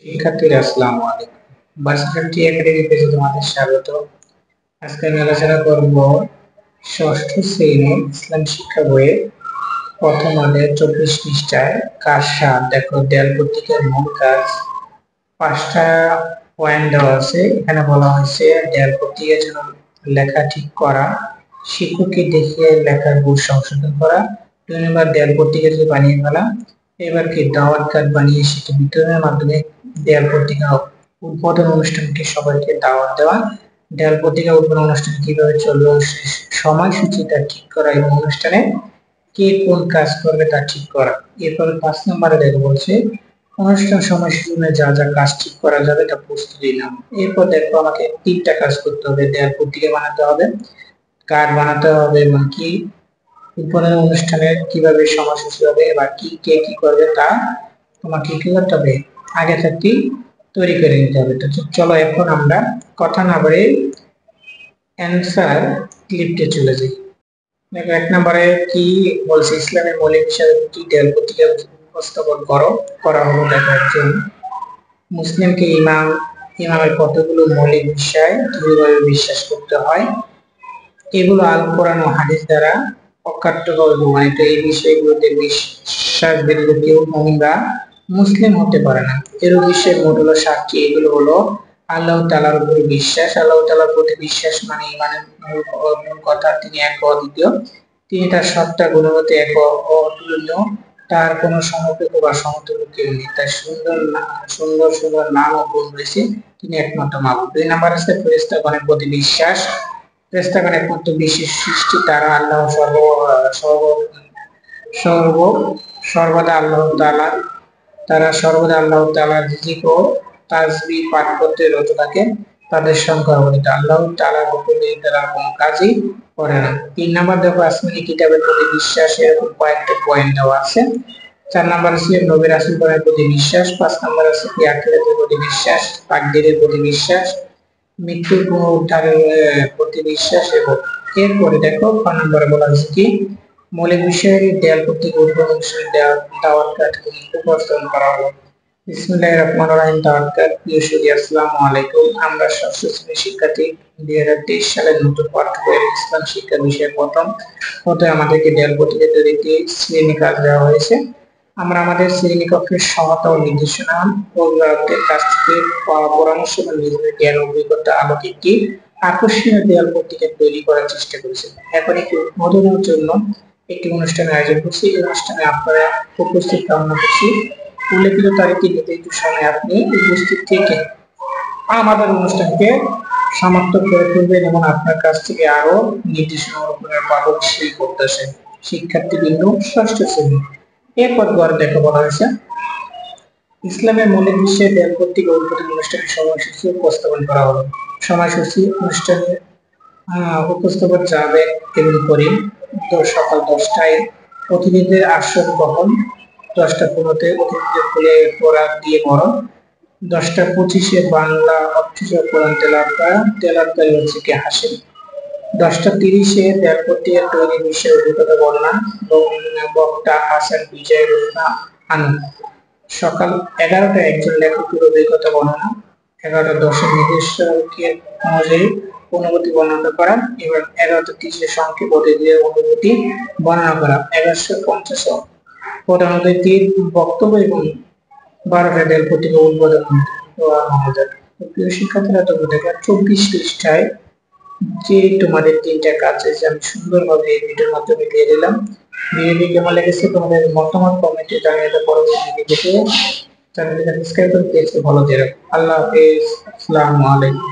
শিক্ষার্থীরা আসসালামু আলাইকুম। ভার্সিটি একাডেমি পেজে তোমাদের স্বাগত। আজকে আমি আলোচনা করব ষষ্ঠ শ্রেণীর ইসলাম শিক্ষা বইয়ের প্রথম অধ্যায়ের 24 পৃষ্ঠায় কাজ 7। দেখো, দেয়াল প্রতীকের মূল কাজ। 5টা পয়েন্ট দেওয়া আছে। এখানে বলা হয়েছে দেয়াল প্রতীকের জন্য লেখা ঠিক করা, শিক্ষককে দেখিয়ে লেখার ভুল সংশোধন করা, 2 নম্বর দেয়াল প্রতীকের যে বানিয়ে ফেলা, এবার কি দাওয়াত কার্ড বানিয়ে সেটি বিতরণের মাধ্যমে দেয়াল পত্রিকা উদ্বোধন অনুষ্ঠানকে সবাইকে দাওয়াত দেওয়া, দেয়াল পত্রিকা উদ্বোধন অনুষ্ঠান কিভাবে চলবে সময়সূচি তা ঠিক করা এবং অনুষ্ঠানে কে কোন কাজ করবে তা ঠিক করা। এরপর 5 নম্বরে দেখো বলছে অনুষ্ঠান সময়সূচি যা যা কাজ ঠিক করা যাবে তা প্রস্তুতি নাও। এরপর দেখো আমাকে 3টা কাজ করতে হবে। দেয়াল পত্রিকা বানাতে হবে, কার্ড বানাতে হবে এবং কি উদ্বোধন অনুষ্ঠানে কিভাবে সময়সূচি হবে বা কে কি করবে তা তোমাকে কি করতে হবে, আগে থেকেই তৈরি করে নিতে হবে। তো চলো এখন আমরা কথা না বলে অ্যান্সার ক্লিপটে চলে যাই। দেখো 1 নম্বরে কি বলছে, ইসলামের মৌলিক বিষয় কি দেয়াল পত্রিকা উপস্থাপন করা হলো। দেখো, একজন মুসলিমকে ইমামের কতগুলো মৌলিক বিষয় দৃঢ়ভাবে বিশ্বাস করতে হয়, এগুলো আল কোরআন ও হাদিস দ্বারা অকাট্যভাবে প্রমাণিত। এই বিষয়গুলোতে বিশ্বাস ব্যতীত কেউ মুমিন বা মুসলিম হতে পারে না। এর বিষয়ে মোট হলো 7টি। এগুলো হলো আল্লাহ তাআলার উপর বিশ্বাস। আল্লাহ তাআলার প্রতি বিশ্বাস মানে ইমানের মূল কথা, তিনি এক ও অদ্বিতীয়, তিনি তার সত্তা গুণগত এক ও অতুলনীয়, তার কোনো সমকক্ষ বা সমতুল্য কেউ নেই, তার সুন্দর সুন্দর নাম ও গুণ রয়েছে, তিনি একমাত্র মাবুদ। 2 নম্বর আছে ফেরেশতাগণের প্রতি বিশ্বাস। ফেরেশতাগণ একমাত্র বিশেষ সৃষ্টি, তারা আল্লাহ সর্বদা আল্লাহ তাআলার রিজিক ও তাসবিহ পাঠ করতে রত থাকে, তাদের সংখ্যা অগণিত। আল্লাহ তাআলার হুকুম দিয়ে তারা কোনো কাজই করে না। 3 নম্বর দেখো আসমানি কিতাবের প্রতি বিশ্বাস, এরকম কয়েকটা পয়েন্ট দেওয়া আছে। 4 নম্বর আছে নবী রাসূলগণের প্রতি বিশ্বাস। 5 নম্বর আছে কি আখিরাতের প্রতি বিশ্বাস, তাকদীরের প্রতি বিশ্বাস, মৃত্যুর পুনরুদ্ধারের প্রতি বিশ্বাস। এবং এরপরে দেখো 5 নম্বরে বলা হয়েছে কি মৌলিক বিষয়ের দেয়াল পত্রিকা উদ্বোধন অনুষ্ঠানে দাওয়াত কার্ড উপস্থাপন করা হলো। বিসমিল্লাহির রহমানির রহিম। দাওয়াত কার্ড। প্রিয় সুধী, আসসালামু আলাইকুম। আমরা ষষ্ঠ শ্রেণীর শিক্ষার্থী। 2023 সালের নতুন পাঠ্য বইয়ের ইসলাম শিক্ষা বিষয়ে প্রথম আমাদেরকে দেয়াল পত্রিকা তৈরিতে শ্রেণী কাজ দেওয়া হয়েছে। আমরা আমাদের শ্রেণীকক্ষের সহায়তা ও নির্দেশনা অভিভাবকদের কাছ থেকে পরামর্শ এবং নিজেদের জ্ঞান অভিজ্ঞতা আলোকে একটি আকর্ষণীয় দেয়াল পত্রিকা তৈরি করার চেষ্টা করেছি। এখন একটি উদ্বোধনের জন্য একটি অনুষ্ঠানের আয়োজন করছি। এই অনুষ্ঠানে আপনারা উপস্থিত কামনা করছি। উল্লেখিত তারিখে নির্ধারিত সময় আপনি উপস্থিত থেকে আমাদের অনুষ্ঠানকে সমাপ্ত করে তুলবেন এবং আপনার কাছ থেকে আরো নির্দেশনা অনুপ্রেরণা পাবো সেই প্রত্যাশায়। শিক্ষার্থীবৃন্দ, ষষ্ঠ শ্রেণী। এরপর দেখো বলা হয়েছে ইসলামের মৌলিক বিষয়ে দেয়াল পত্রিকা উদ্বোধন অনুষ্ঠানের সময়সূচি উপস্থাপন করা হলো। সময়সূচি অনুষ্ঠানে উপস্থাপন যাবে এবং করিম সকাল 10টায় অতিথিদের আসন গ্রহণ, 10টা 15-তে অতিথিদের ফুলে পড়া দিয়ে বরণ, 10টা 25-এ বাংলা অক্ষর কোরআন তেলাওয়াতকারী হচ্ছে কি হাসিম, 10টা 30-এ দেয়াল পত্রিকা তৈরি বিষয়ে অভিজ্ঞতা বর্ণনা, বক্তা হাসান বিজয় রচনা আনন্দ। সকাল 11টায় একজন লেখকের অভিজ্ঞতা বর্ণনা, 11টা 10-এর নির্দেশকের অনুযায়ী অনুভূতি বর্ণনা করা। এবার 11টা 30-এ সংক্ষেপ অতিথিদের অনুভূতি বর্ণনা করা। 1150 প্রধান অতিথির বক্তব্য এবং 12টা দেয়াল পত্রিকা উদ্বোধন মহোদয়। প্রিয় শিক্ষার্থীরা, তোমরা দেখো 24 পৃষ্ঠায় যে তোমাদের 3টা কাজ আছে আমি সুন্দরভাবে এই ভিডিওর মাধ্যমে দিয়ে দিলাম। ভিডিওটি কেমন লেগেছে তোমাদের মতামত কমেন্টে জানিয়ে দাও। পরবর্তী ভিডিওতে চ্যানেলটি সাবস্ক্রাইব করে পেজকে ফলো দিয়ে রাখো। আল্লাহ হাফেজ। আসসালামু আলাইকুম।